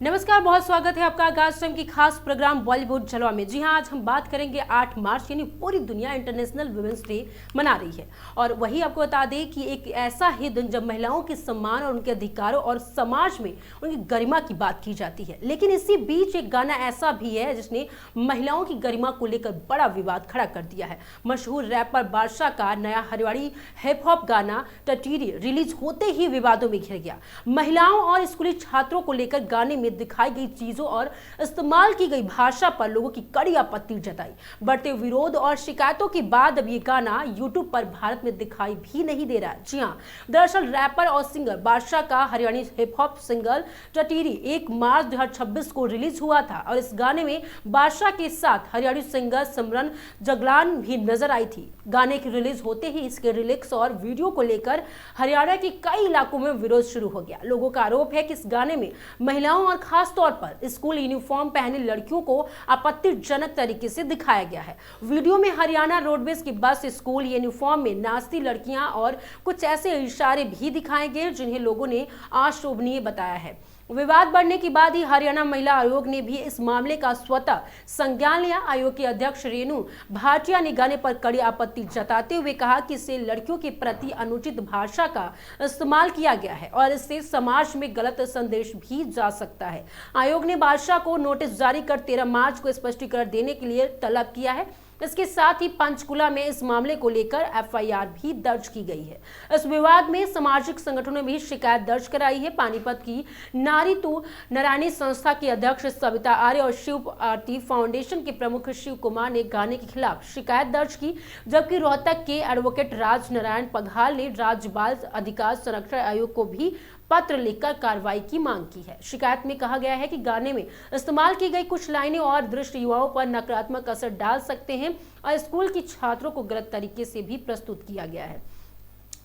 नमस्कार, बहुत स्वागत है आपका आगाज टाइम की खास प्रोग्राम बॉलीवुड जलवा में। जी हां, आज हम बात करेंगे 8 मार्च यानी पूरी दुनिया इंटरनेशनल वुमेन्स डे मना रही है। और वही आपको बता दें कि एक ऐसा ही दिन जब महिलाओं के सम्मान और उनके अधिकारों और समाज में उनकी गरिमा की बात की जाती है। लेकिन इसी बीच एक गाना ऐसा भी है जिसने महिलाओं की गरिमा को लेकर बड़ा विवाद खड़ा कर दिया है। मशहूर रैपर बादशाह का नया हरियाणी हिप हॉप गाना टटीरी रिलीज होते ही विवादों में घिर गया। महिलाओं और स्कूली छात्रों को लेकर गाने में दिखाई गई चीजों और इस्तेमाल की गई भाषा पर लोगों की कड़ी आपत्ति जताई। बढ़ते विरोध और शिकायतों के बाद अब ये गाना यूट्यूब पर भारत में दिखाई भी नहीं दे रहा है। जी हाँ, दरअसल रैपर और सिंगर बादशाह का Haryani hip hop single Tatiri 1 मार्च 2026 को रिलीज हुआ था और इस गाने में बादशाह के साथ हरियाणी सिंगर सिमरन जगलान भी नजर आई थी। गाने की रिलीज होते ही इसके लिरिक्स और वीडियो को लेकर हरियाणा के कई इलाकों में विरोध शुरू हो गया। लोगों का आरोप है कि इस गाने में महिलाओं और खास तौर पर स्कूल यूनिफॉर्म पहने लड़कियों को आपत्तिजनक तरीके से दिखाया गया है। वीडियो में हरियाणा रोडवेज की बस स्कूल यूनिफॉर्म में नाचती लड़कियां और कुछ ऐसे इशारे भी दिखाए गए जिन्हें लोगों ने अशोभनीय बताया है। विवाद बढ़ने के बाद ही हरियाणा महिला आयोग ने भी इस मामले का स्वतः संज्ञान लिया। आयोग की अध्यक्ष रेणु भाटिया ने गाने पर कड़ी आपत्ति जताते हुए कहा कि इससे लड़कियों के प्रति अनुचित भाषा का इस्तेमाल किया गया है और इससे समाज में गलत संदेश भी जा सकता है। आयोग ने बादशाह को नोटिस जारी कर 13 मार्च को स्पष्टीकरण देने के लिए तलब किया है। इसके साथ ही पंचकुला में इस मामले को लेकर एफआईआर भी दर्ज की गई है। इस विवाद में सामाजिक संगठनों ने भी शिकायत दर्ज कराई है। पानीपत की नारी तू नारायणी संस्था की अध्यक्ष सविता आर्य और शिव आरती फाउंडेशन के प्रमुख शिव कुमार ने गाने के खिलाफ शिकायत दर्ज की, जबकि रोहतक के एडवोकेट राज नारायण पघाल ने राज्य बाल अधिकार संरक्षण आयोग को भी पत्र लिखकर कार्रवाई की मांग की है। शिकायत में कहा गया है कि गाने में इस्तेमाल की गई कुछ लाइनें और दृश्य युवाओं पर नकारात्मक असर डाल सकते हैं और स्कूल की छात्रों को गलत तरीके से भी प्रस्तुत किया गया है।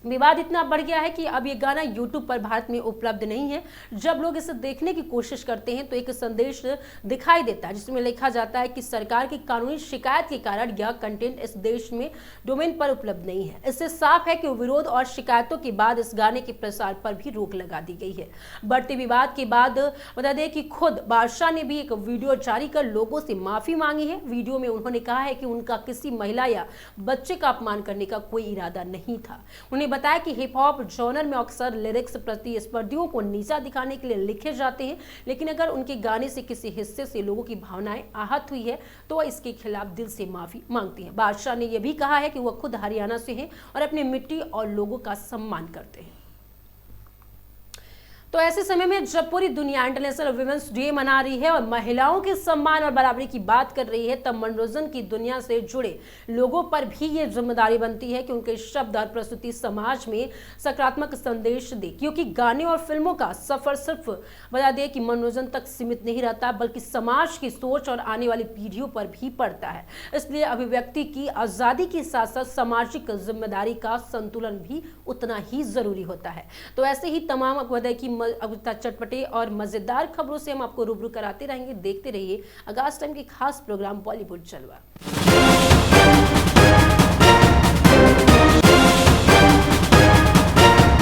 विवाद इतना बढ़ गया है कि अब ये गाना YouTube पर भारत में उपलब्ध नहीं है। जब लोग इसे देखने की कोशिश करते हैं तो एक संदेश दिखाई देता है जिसमें लिखा जाता है कि सरकार की कानूनी शिकायत के कारण यह कंटेंट इस देश में डोमेन पर उपलब्ध नहीं है। इससे साफ है कि विरोध और शिकायतों के बाद इस गाने के प्रसार पर भी रोक लगा दी गई है। बढ़ते विवाद के बाद बता दें कि खुद बादशाह ने भी एक वीडियो जारी कर लोगों से माफी मांगी है। वीडियो में उन्होंने कहा है कि उनका किसी महिला या बच्चे का अपमान करने का कोई इरादा नहीं था। उन्हें बताया कि हिप हॉप जॉनर में अक्सर लिरिक्स प्रतिस्पर्धियों को नीचा दिखाने के लिए लिखे जाते हैं, लेकिन अगर उनके गाने से किसी हिस्से से लोगों की भावनाएं आहत हुई है तो वह इसके खिलाफ दिल से माफी मांगती हैं। बादशाह ने यह भी कहा है कि वह खुद हरियाणा से हैं और अपनी मिट्टी और लोगों का सम्मान करते हैं। तो ऐसे समय में जब पूरी दुनिया इंटरनेशनल वुमेन्स डे मना रही है और महिलाओं के सम्मान और बराबरी की बात कर रही है, तब मनोरंजन की दुनिया से जुड़े लोगों पर भी ये जिम्मेदारी बनती है कि उनके शब्द और प्रस्तुति समाज में सकारात्मक संदेश दे, क्योंकि गाने और फिल्मों का सफर सिर्फ बता दें कि मनोरंजन तक सीमित नहीं रहता बल्कि समाज की सोच और आने वाली पीढ़ियों पर भी पड़ता है। इसलिए अभिव्यक्ति की आजादी के साथ साथ सामाजिक जिम्मेदारी का संतुलन भी उतना ही जरूरी होता है। तो ऐसे ही तमाम बता की अब चटपटे और मजेदार खबरों से हम आपको रूबरू कराते रहेंगे। देखते रहिए आगाज टाइम की खास प्रोग्राम बॉलीवुड जलवा।